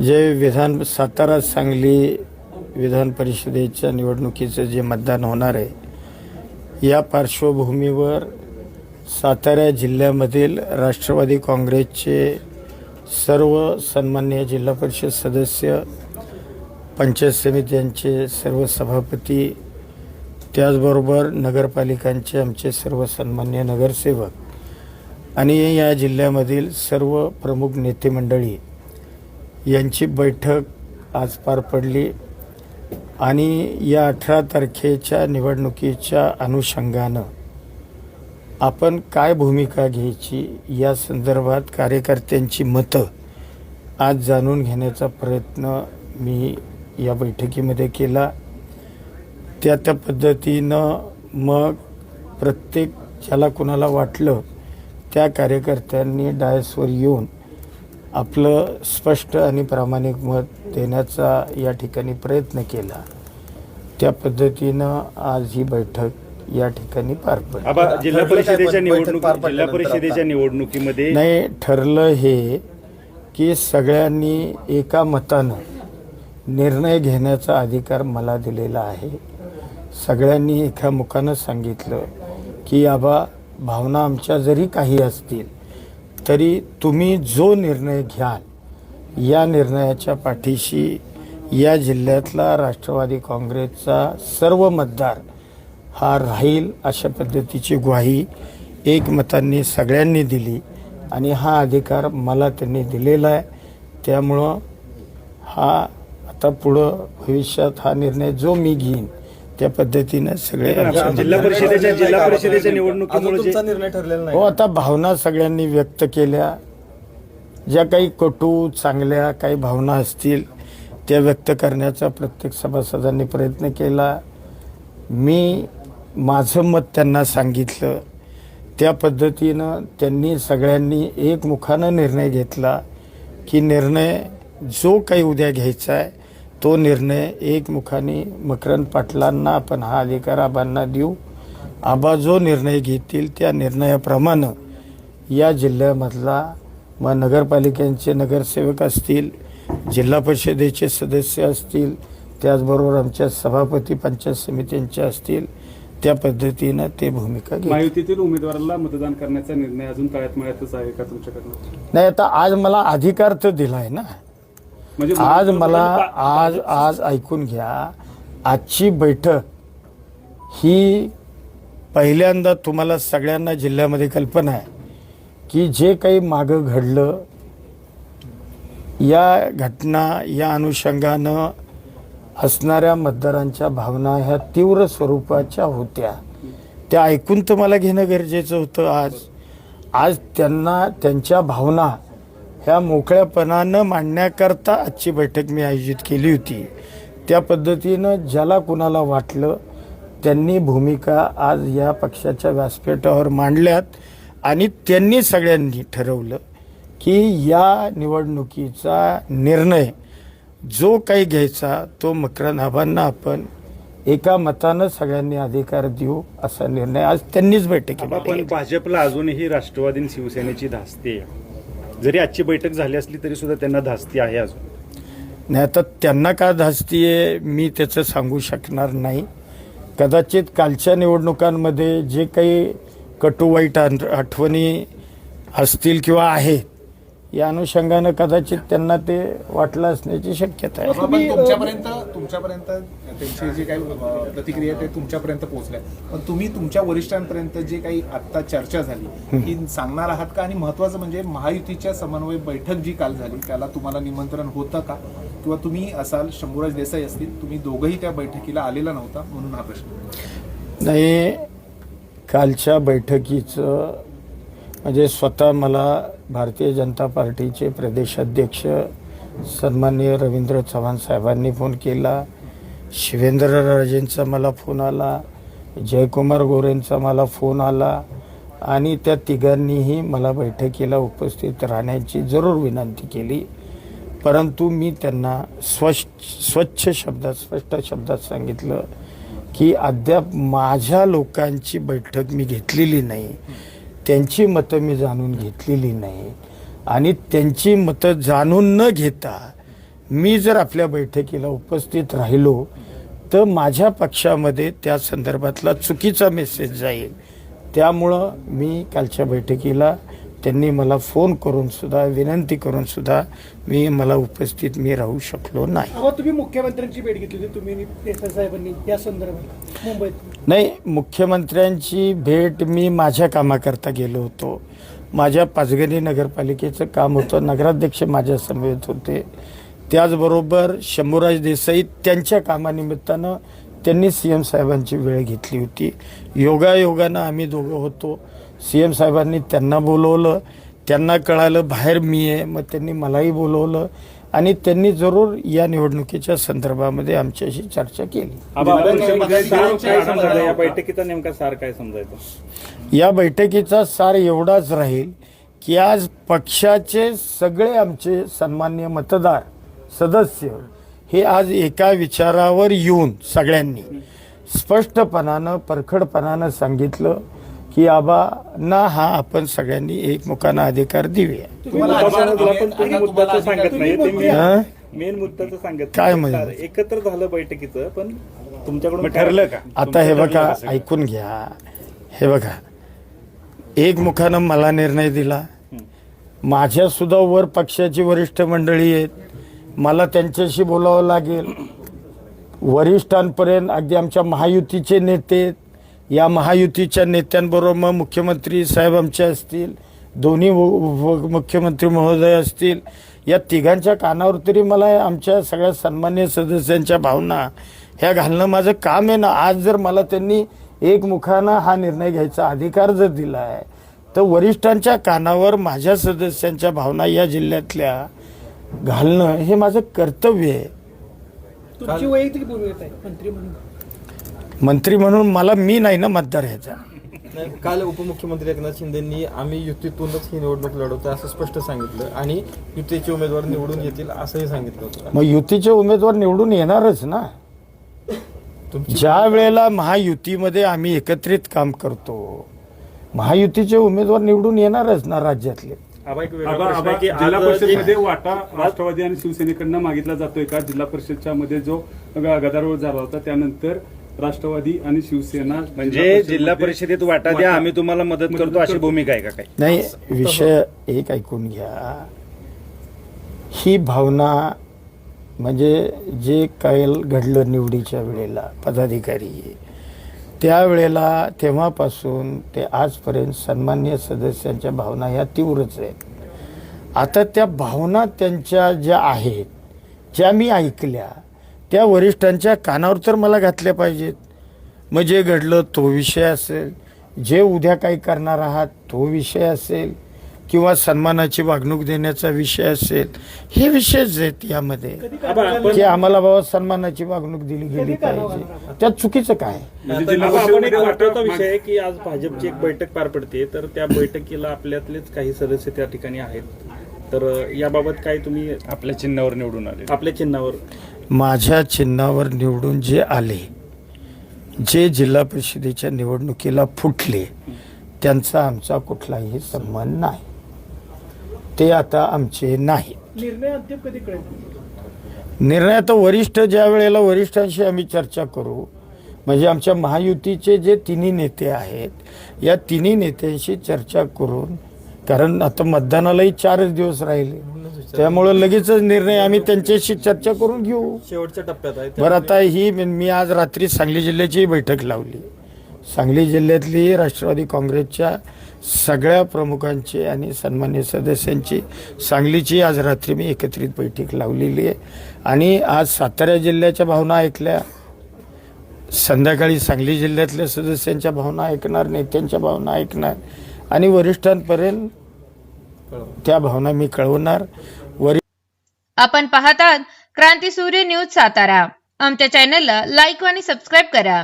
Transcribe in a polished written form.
जे सातारा सांगली विधान परिषदेच्या निवडणुकीचं जे मतदान होणार आहे, या पार्श्वभूमीवर सातारा जिल्ह्यामधील राष्ट्रवादी काँग्रेसचे सर्व सन्माननीय जिल्हा परिषद सदस्य, पंचायत समित्यांचे सर्व सभापती, त्याचबरोबर नगरपालिकांचे आमचे सर्व सन्माननीय नगरसेवक आणि या जिल्ह्यामधील सर्व प्रमुख नेते मंडळी यांची बैठक आज पार पडली आणि या 18 तारखेच्या निवडणुकीच्या अनुषंगानं आपण काय भूमिका घ्यायची या संदर्भात कार्यकर्त्यांची मतं आज जाणून घेण्याचा प्रयत्न मी या बैठकीमध्ये केला। त्या पद्धतीनं मग प्रत्येक ज्याला कुणाला वाटलं त्या कार्यकर्त्यांनी डायसवर येऊन आपलं स्पष्ट आणि प्रामाणिक मत देण्याचा या ठिकाणी प्रयत्न केला। त्या पद्धतीनं आज ही बैठक या ठिकाणी पार पडली। जिल्हा परिषदेच्या निवडणुकीमध्ये नाही ठरलं हे की सगळ्यांनी एका मतानं निर्णय घेण्याचा अधिकार मला दिलेला आहे। सगळ्यांनी एकामुखानं सांगितलं की आबा भावना आमच्या जरी काही असतील तरी तुम्ही जो निर्णय घ्याल या निर्णयाच्या पाठीशी या जिल्ह्यातला राष्ट्रवादी काँग्रेसचा सर्व मतदार हा राहील, अशा पद्धतीची ग्वाही एकमतांनी सगळ्यांनी दिली आणि हा अधिकार मला त्यांनी दिलेला आहे। त्यामुळं हा आता पुढं भविष्यात हा निर्णय जो मी घेईन त्या पद्धतीने सगळे जिल्हा परिषदेच्या निवडणुकीमुळे तुमचा निर्णय ठरलेला नाही। हो, आता भावना सगळ्यांनी व्यक्त केल्या, ज्या काही कटू चांगल्या काही भावना असतील त्या व्यक्त करण्याचा प्रत्येक सभासदांनी प्रयत्न केला। मी माझं मत त्यांना सांगितलं, त्या पद्धतीनं त्यांनी सगळ्यांनी एकमुखानं निर्णय घेतला की निर्णय जो काही उद्या घ्यायचा आहे तो निर्णय एकमुखाने मकरंद पाटलांना आपण हा अधिकार आबांना देऊ। आबा जो निर्णय घेतील त्या निर्णयाप्रमाणे या जिल्ह्यामधला मग नगरपालिकांचे नगरसेवक असतील, जिल्हा परिषदेचे सदस्य असतील, त्याचबरोबर आमच्या सभापती पंचायत समित्यांचे असतील, त्या पद्धतीनं ते भूमिका घेतील। महायुतीतील उमेदवाराला मतदान करण्याचा निर्णय अजून तळ्यात आहे का तुमच्याकडनं? नाही, आता आज मला अधिकार तर दिलाय ना। म्हणजे आज मला आज ऐकून घ्या, आजची बैठक ही पहिल्यांदा तुम्हाला सगळ्यांना जिल्ह्यामध्ये कल्पना आहे की जे काही मागं घडलं या घटना या अनुषंगानं असणाऱ्या मतदारांच्या भावना ह्या तीव्र स्वरूपाच्या होत्या, त्या ऐकून तर मला घेणं गरजेचं होतं। आज त्यांना त्यांच्या भावना ह्या मोकळ्यापणानं मांडण्याकरता आजची बैठक मी आयोजित केली होती। त्या पद्धतीनं ज्याला कुणाला वाटलं त्यांनी भूमिका आज या पक्षाच्या व्यासपीठावर मांडल्यात आणि त्यांनी सगळ्यांनी ठरवलं की या निवडणुकीचा निर्णय जो काही घ्यायचा तो मकरंद आबांना आपण एका मतानं सगळ्यांनी अधिकार देऊ, असा निर्णय आज त्यांनीच बैठकीत पण भाजपला अजूनही राष्ट्रवादी आणि शिवसेनेची धास्ती आहे। जरी आजची बैठक झाली असली तरी सुद्धा त्यांना धास्ती आहे अजून। नाही, आता त्यांना का धास्ती आहे मी त्याचं सांगू शकणार नाही। कदाचित कालच्या निवडणुकांमध्ये जे काही कटू वाईट आठवणी असतील किंवा आहेत या अनुषंगानं कदाचित त्यांना ते वाटलं असण्याची शक्यता आहे। पण तुमच्यापर्यंत त्यांची जी काही प्रतिक्रिया आहे ते तुमच्यापर्यंत पोहोचल्या, पण तुम्ही तुमच्या वरिष्ठांपर्यंत जे काही आता चर्चा झाली ती सांगणार आहात का? आणि महत्वाचं म्हणजे महायुतीच्या समन्वय बैठक जी काल झाली त्याला तुम्हाला निमंत्रण होतं का, किंवा तुम्ही असाल, शंभूराज देसाई असतील, तुम्ही दोघंही त्या बैठकीला आलेला नव्हता म्हणून हा प्रश्न? नाही, कालच्या बैठकीचं म्हणजे स्वतः मला भारतीय जनता पार्टीचे प्रदेशाध्यक्ष सन्माननीय रवींद्र चव्हाण साहेबांनी फोन केला, शिवेंद्रराजेंचा मला फोन आला, जयकुमार गोरेंचा मला फोन आला आणि त्या तिघांनीही मला बैठकीला उपस्थित राहण्याची जरूर विनंती केली। परंतु मी त्यांना स्पष्ट शब्दात सांगितलं की अद्याप माझ्या लोकांची बैठक मी घेतलेली नाही, त्यांची मतं मी जाणून घेतलेली नाही आणि त्यांची मतं जाणून न घेता मी जर आपल्या बैठकीला उपस्थित राहिलो तर माझ्या पक्षामध्ये त्या संदर्भातला चुकीचा मेसेज जाईल. त्यामुळं मी कालच्या बैठकीला त्यांनी मला फोन करून सुद्धा विनंती करून सुद्धा मला उपस्थित राहू शकलो नाही. तुम्ही मुख्यमंत्र्यांची भेट घेतली होती तुम्ही देसाई साहेबांनी या संदर्भात मुंबईत? नाही, मुख्यमंत्र्यांची भेट मी माझ्या कामाकरता गेलो होतो. माझ्या पाचगणी नगरपालिकेचं काम होतं, नगराध्यक्ष माझ्या समवेत होते. त्याचबरोबर शंभूराज देसाई त्यांच्या कामानिमित्तानं त्यांनी CM साहेबांची वेळ घेतली होती. योगायोगानं आम्ही दोघं होतो. CM साहेबांनी त्यांना बोलवलं, त्यांना कळालं बाहेर मी आहे, मग त्यांनी मलाही बोलवलं आणि त्यांनी जरूर या निवडणुकीच्या संदर्भामध्ये आमच्याशी चर्चा केली. या बैठकीचा नेमका सार काय समजायचं? या बैठकीचा सार एवढाच राहील की आज पक्षाचे सगळे आमचे सन्मान्य मतदार सदस्य हे आज एका विचारावर येऊन सगळ्यांनी स्पष्टपणानं परखडपणानं सांगितलं की आबांना हा आपण सगळ्यांनी एकमुखानं अधिकार देऊया. मुद्द्याचं सांगत नाही, हं? मेन मुद्द्याचं सांगत काय नाही. म्हणजे? एकत्र झालं बैठकीचं, पण तुमच्याकडून ठरलं का? आता हे बघा, ऐकून घ्या. हे बघा, एकमुखानं मला निर्णय दिला. माझ्या सुद्धा वर पक्षाची वरिष्ठ मंडळी आहेत, मला त्यांच्याशी बोलावं लागेल. वरिष्ठांपर्यंत अगदी आमच्या महायुतीचे नेते, या महायुतीच्या नेत्यांबरोबर मग मुख्यमंत्री साहेब आमचे असतील, दोन्ही मुख्यमंत्री महोदय असतील, या तिघांच्या कानावर तरी मला आमच्या सगळ्या सन्मान्य सदस्यांच्या भावना ह्या घालणं माझं काम आहे ना. आज जर मला त्यांनी एकमुखानं हा निर्णय घ्यायचा अधिकार जर दिला आहे तर वरिष्ठांच्या कानावर माझ्या सदस्यांच्या भावना या जिल्ह्यातल्या घालणं हे माझं कर्तव्य आहे. तुमची वैयक्तिक भूमिका आहे मंत्री म्हणून मला मी नाही ना मतदार ह्याचा. काल उपमुख्यमंत्री एकनाथ शिंदेंनी आम्ही युतीतूनच ही निवडणूक लढवतो असं स्पष्ट सांगितलं आणि युतीचे उमेदवार निवडून येतील असंही सांगितलं होतं. मग युतीचे उमेदवार निवडून येणारच ना. ज्या वेळेला महायुतीमध्ये आम्ही एकत्रित काम करतो, महायुतीचे उमेदवार निवडून येणारच ना राज्यातले. जिल्हा परिषदेमध्ये वाटा राष्ट्रवादी आणि शिवसेनेकडनं मागितला जातोय का? जिल्हा परिषदच्या मध्ये जो गदारोळ झाला होता त्यानंतर राष्ट्रवादी आणि शिवसेना म्हणजे जिल्हा परिषदेत वाटा द्या, आम्ही तुम्हाला मदत करतो अशी भूमिका आहे का काही? नाही, विषय एक ऐकून घ्या. ही भावना म्हणजे जे काही घडलं निवडीच्या वेळेला पदाधिकारी त्यावेळेला तेव्हापासून ते आजपर्यंत सन्मान्य सदस्यांच्या भावना ह्या तीव्रच आहेत. आता त्या भावना त्यांच्या ज्या आहेत, ज्या मी ऐकल्या, त्या वरिष्ठांच्या कानावर तर मला घातल्या पाहिजेत. मग जे घडलं तो विषय असेल, जे उद्या काही करणार आहात तो विषय असेल, किंवा सन्मानाची वागणूक देण्याचा विषय असेल, हे विषयच आहेत यामध्ये की आम्हाला बाबा सन्मानाची वागणूक दिली गेली पाहिजे. त्यात चुकीचं काय? आपण एक महत्त्वाचा विषय आहे की आज भाजपची एक बैठक पार पडते, तर त्या बैठकीला आपल्यातलेच काही सदस्य त्या ठिकाणी आहेत. तर याबाबत काय तुम्ही आपल्या चिन्हावर निवडून आले? आपल्या चिन्हावर, माझ्या चिन्हावर निवडून जे आले, जे जिल्हा परिषदेच्या निवडणुकीला फुटले, त्यांचा आमचा कुठलाही संबंध नाही. ते आता आमचे नाही. निर्णय अद्याप कधी कळेल? निर्णय आता वरिष्ठ ज्या वेळेला वरिष्ठांशी आम्ही चर्चा करू, म्हणजे आमच्या महायुतीचे जे तिन्ही नेते आहेत, या तिन्ही नेत्यांशी चर्चा करून, कारण आता मतदानालाही 4 दिवस राहिले, त्यामुळं लगेचच निर्णय आम्ही त्यांच्याशी चर्चा करून घेऊ. शेवटच्या टप्प्यात आहे. बरं, आता मी आज रात्री सांगली जिल्ह्याची बैठक लावली. सांगली जिल्ह्यातली राष्ट्रवादी काँग्रेसच्या सगळ्या प्रमुखांची आणि सन्मान्य सदस्यांची सांगलीची आज रात्री मी एकत्रित बैठक लावलेली आहे. आणि आज सातारा जिल्ह्याच्या भावना ऐकल्या, संध्याकाळी सांगली जिल्ह्यातल्या सदस्यांच्या भावना ऐकणार, नेत्यांच्या भावना ऐकणार आणि वरिष्ठांपर्यंत त्या भावना मी कळवणार. आपण पाहतात क्रांती सूर्य न्यूज सातारा. आमच्या चॅनलला लाईक आणि सबस्क्राईब करा.